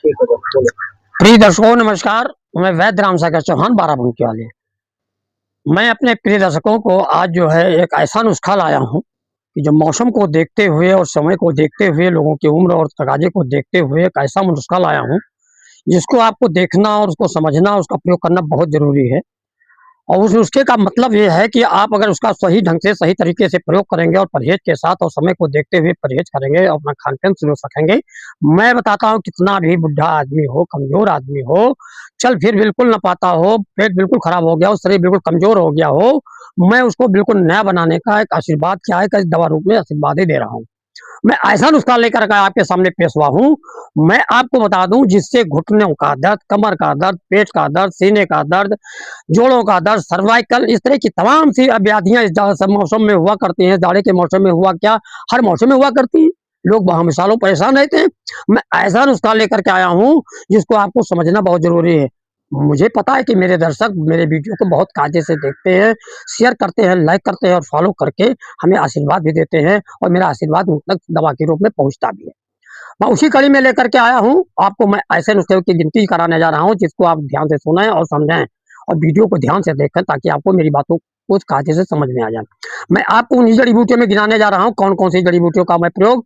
ठीक है बोलो। प्रिय दर्शकों नमस्कार। मैं वैद्य राम सागर चौहान बाराबंकी वाले। मैं अपने प्रिय दर्शकों को आज जो है एक ऐसा नुस्खा लाया हूँ कि जो मौसम को देखते हुए और समय को देखते हुए लोगों की उम्र और तकाजे को देखते हुए एक ऐसा नुस्खा लाया हूँ जिसको आपको देखना और उसको समझना उसका प्रयोग करना बहुत जरूरी है। और उस नुस्खे का मतलब ये है कि आप अगर उसका सही ढंग से सही तरीके से प्रयोग करेंगे और परहेज के साथ और समय को देखते हुए परहेज करेंगे और अपना खान-पान सुरक्षित रखेंगे। मैं बताता हूँ कितना भी बुढ़ा आदमी हो, कमज़ोर आदमी हो, चल फिर बिल्कुल ना पाता हो, पेट बिल्कुल खराब हो गया हो, शरीर बिल्कुल कमज़ोर हो गया हो, मैं उसको बिल्कुल नया बनाने का एक आशीर्वाद क्या है कि दवा रूप में आशीर्वाद ही दे रहा हूँ। मैं ऐसा नुस्खा लेकर के आपके सामने पेश हुआ हूँ। मैं आपको बता दूँ जिससे घुटनों का दर्द, कमर का दर्द, पेट का दर्द, सीने का दर्द, जोड़ों का दर्द, सर्वाइकल इस तरह की तमाम सी व्याधियाँ इस मौसम में हुआ करती हैं। जाड़े के मौसम में हुआ क्या, हर मौसम में हुआ करती हैं। लोग हमेशा परेशान रहते हैं। मैं ऐसा नुस्खा लेकर के आया हूँ जिसको आपको समझना बहुत ज़रूरी है। मुझे पता है कि मेरे दर्शक मेरे वीडियो को बहुत कायदे से देखते हैं, शेयर करते हैं, लाइक करते हैं और फॉलो करके हमें आशीर्वाद भी देते हैं और मेरा आशीर्वाद उन तक दवा के रूप में पहुँचता भी है। मैं उसी कड़ी में लेकर के आया हूँ। आपको मैं ऐसे नुस्खे की गिनती कराने जा रहा हूँ जिसको आप ध्यान से सुनें और समझें और वीडियो को ध्यान से देखें ताकि आपको मेरी बातों को कायदे से समझ में आ जाए। मैं आपको उन्हीं जड़ी-बूटियों में गिनाने जा रहा हूँ, कौन-कौन सी जड़ी-बूटियों का मैं प्रयोग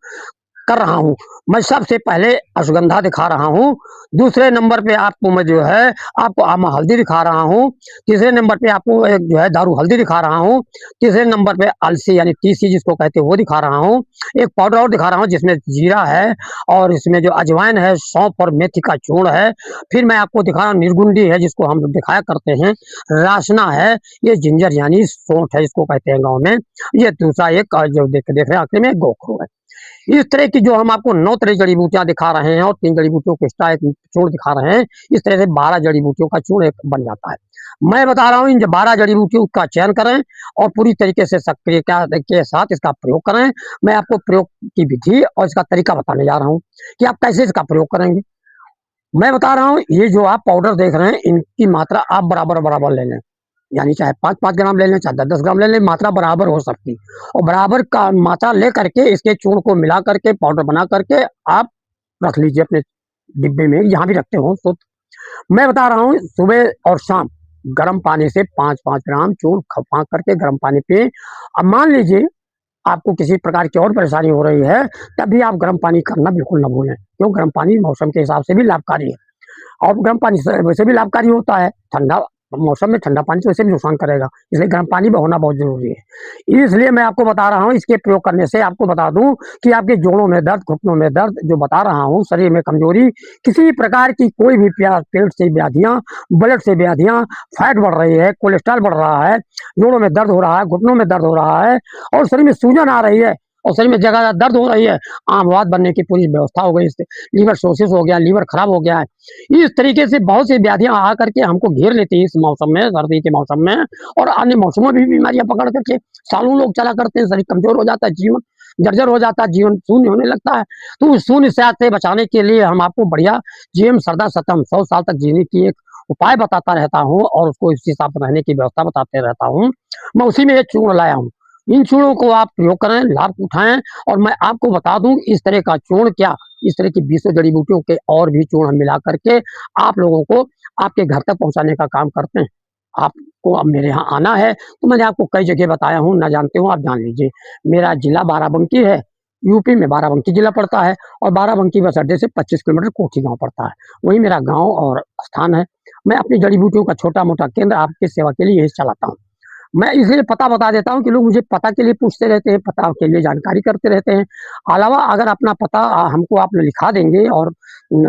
कर रहा हूँ। मैं सबसे पहले अश्वगंधा दिखा रहा हूँ, दूसरे नंबर पे आपको मैं जो है आपको आमा हल्दी दिखा रहा हूँ, तीसरे नंबर पे आपको एक जो है दारू हल्दी दिखा रहा हूँ, तीसरे नंबर पे अलसी यानी तीसी जिसको कहते हैं वो दिखा रहा हूँ, एक पाउडर और दिखा रहा हूँ जिसमें जीरा है और इसमें जो अजवाइन है, सौंफ और मेथी का चूर्ण है। फिर मैं आपको दिखा रहा हूँ निर्गुंडी है जिसको हम लोग दिखाया करते हैं, रासना है, ये जिंजर यानी सौंठ है जिसको कहते हैं गाँव में, ये दूसरा एक जो देख रहे हैं आखिर में गोखरू है। इस तरह की जो हम आपको 9 तरह की जड़ी-बूटियाँ दिखा रहे हैं और 3 जड़ी-बूटियों को एक्स्ट्रा एक चूर्ण दिखा रहे हैं, इस तरह से 12 जड़ी-बूटियों का चूर्ण एक बन जाता है। मैं बता रहा हूँ इन 12 जड़ी-बूटियों का चयन करें और पूरी तरीके से सक्रियता के साथ इसका प्रयोग करें। मैं आपको प्रयोग की विधि और इसका तरीका बताने जा रहा हूँ कि आप कैसे इसका प्रयोग करेंगे। मैं बता रहा हूँ ये जो आप पाउडर देख रहे हैं इनकी मात्रा आप बराबर-बराबर ले लें। यानी चाहे 5-5 ग्राम ले लें, चाहे 10-10 ग्राम ले लें, मात्रा बराबर हो सकती और बराबर का मात्रा ले करके इसके चूर्ण को मिला करके पाउडर बना करके आप रख लीजिए अपने डिब्बे में, जहाँ भी रखते हो। तो मैं बता रहा हूँ सुबह और शाम गर्म पानी से 5-5 ग्राम चूर्ण खौंक करके गर्म पानी पिएँ। अब मान लीजिए आपको किसी प्रकार की और परेशानी हो रही है, तब भी आप गर्म पानी करना बिल्कुल ना भूलें, क्यों गर्म पानी मौसम के हिसाब से भी लाभकारी है। और गर्म पानी से वैसे भी लाभकारी होता है, ठंडा मौसम में ठंडा पानी तो वैसे भी नुकसान करेगा, इसलिए गर्म पानी भी होना बहुत ज़रूरी है। इसलिए मैं आपको बता रहा हूँ इसके प्रयोग करने से आपको बता दूँ कि आपके जोड़ों में दर्द, घुटनों में दर्द जो बता रहा हूँ, शरीर में कमज़ोरी, किसी प्रकार की कोई भी पेट से व्याधियाँ, ब्लड से व्याधियाँ, फैट बढ़ रही है, कोलेस्ट्रॉल बढ़ रहा है, जोड़ों में दर्द हो रहा है, घुटनों में दर्द हो रहा है और शरीर में सूजन आ रही है और शरीर में जगह दर्द हो रही है, आमवाद बनने की पूरी व्यवस्था हो गई इससे, लीवर सोसिस हो गया, लीवर खराब हो गया है। इस तरीके से बहुत सी व्याधियाँ आ करके हमको घेर लेती हैं इस मौसम में, सर्दी के मौसम में और अन्य मौसमों में भी बीमारियाँ पकड़ करके सालों लोग चला करते हैं, शरीर कमज़ोर हो जाता है, जीवन जर्जर हो जाता है, जीवन शून्य होने लगता है। तो उस शून्य से बचाने के लिए हम आपको बढ़िया जीवन सदा सतम 100 साल तक जीने की एक उपाय बताता रहता हूँ और उसको इस हिसाब से रहने की व्यवस्था बताते रहता हूँ। मैं उसी में ये चूर्ण लाया हूँ। इन चूर्णों को आप प्रयोग करें, लाभ उठाएँ और मैं आपको बता दूँ इस तरह का चूर्ण क्या, इस तरह की 20 जड़ी-बूटियों के और भी चूर्ण हम मिला करके आप लोगों को आपके घर तक पहुँचाने का काम करते हैं। आपको अब मेरे यहाँ आना है, तो मैंने आपको कई जगह बताया हूँ, ना जानते हो आप जान लीजिए। मेरा जिला बाराबंकी है, यूपी में बाराबंकी जिला पड़ता है और बाराबंकी बस अड्डे से 25 किलोमीटर कोठी गाँव पड़ता है। वही मेरा गाँव और स्थान है। मैं अपनी जड़ी-बूटियों का छोटा-मोटा केंद्र आपकी सेवा के लिए यही चलाता हूँ। मैं इसलिए पता बता देता हूँ कि लोग मुझे पता के लिए पूछते रहते हैं, पता के लिए जानकारी करते रहते हैं। अलावा अगर अपना पता हमको आप लिखा देंगे और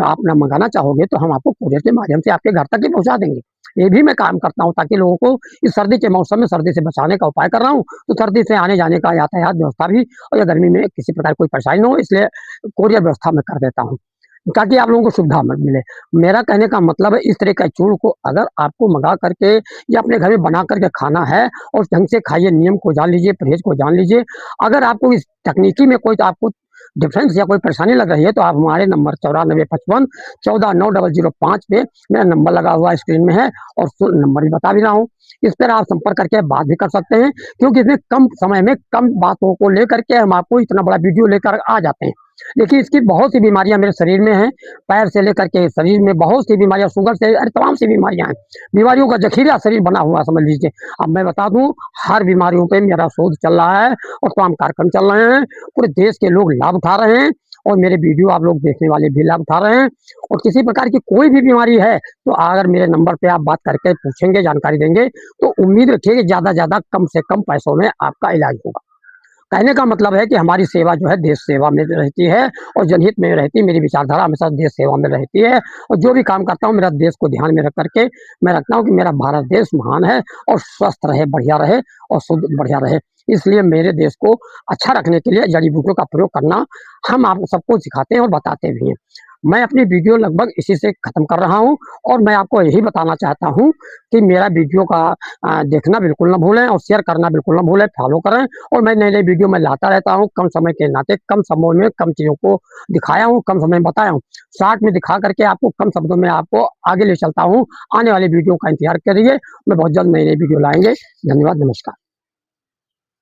आप ना मँगाना चाहोगे तो हम आपको कूरियर के माध्यम से आपके घर तक ही पहुँचा देंगे। ये भी मैं काम करता हूँ ताकि लोगों को इस सर्दी के मौसम में सर्दी से बचाने का उपाय कर रहा हूँ, तो सर्दी से आने-जाने का यातायात व्यवस्था भी और या गर्मी में किसी प्रकार कोई परेशानी ना हो इसलिए कूरियर व्यवस्था मैं कर देता हूँ, ताकि आप लोगों को सुविधा मिले। मेरा कहने का मतलब है इस तरह का चूर्ण को अगर आपको मँगा करके या अपने घर में बना करके खाना है और ढंग से खाइए, नियम को जान लीजिए, परहेज़ को जान लीजिए। अगर आपको इस तकनीकी में कोई आपको डिफरेंस या कोई परेशानी लग रही है तो आप हमारे नंबर 9455 14 9005 पे मेरा नंबर लगा हुआ स्क्रीन में है और नंबर भी बता भी रहा हूँ। इस पर आप संपर्क करके बात भी कर सकते हैं, क्योंकि इसमें कम समय में कम बातों को लेकर के हम आपको इतना बड़ा वीडियो लेकर आ जाते हैं। देखिए, इसकी बहुत सी बीमारियां मेरे शरीर में हैं, पैर से लेकर के शरीर में बहुत सी बीमारियां, शुगर से अरे तमाम सी बीमारियां हैं। बीमारियों का जखीरा शरीर बना हुआ समझ लीजिए। अब मैं बता दूं, हर बीमारियों पे मेरा शोध चल रहा है और तमाम कार्यक्रम चल रहे हैं। पूरे देश के लोग लाभ उठा रहे हैं और मेरे वीडियो आप लोग देखने वाले भी लाभ उठा रहे हैं। और किसी प्रकार की कोई भी बीमारी है तो अगर मेरे नंबर पे आप बात करके पूछेंगे, जानकारी देंगे, तो उम्मीद रखिए कि ज्यादा ज्यादा कम से कम पैसों में आपका इलाज होगा। कहने का मतलब है कि हमारी सेवा जो है देश सेवा में रहती है और जनहित में रहती है। मेरी विचारधारा हमेशा देश सेवा में रहती है और जो भी काम करता हूँ मेरा देश को ध्यान में रख करके मैं रखता हूँ कि मेरा भारत देश महान है और स्वस्थ रहे, बढ़िया रहे और शुद्ध बढ़िया रहे। इसलिए मेरे देश को अच्छा रखने के लिए जड़ी बूटियों का प्रयोग करना हम आप सबको सिखाते हैं और बताते भी हैं। मैं अपनी वीडियो लगभग इसी से खत्म कर रहा हूँ और मैं आपको यही बताना चाहता हूँ कि मेरा वीडियो का देखना बिल्कुल ना भूलें और शेयर करना बिल्कुल ना भूलें, फॉलो करें। और मैं नई नई वीडियो में लाता रहता हूँ। कम समय के नाते कम समय में कम चीज़ों को दिखाया हूँ, कम समय में बताया हूँ। शॉर्ट में दिखा करके आपको कम शब्दों में आपको आगे ले चलता हूँ। आने वाली वीडियो का इंतजार करिए, मैं बहुत जल्द नई नई वीडियो लाएंगे। धन्यवाद, नमस्कार।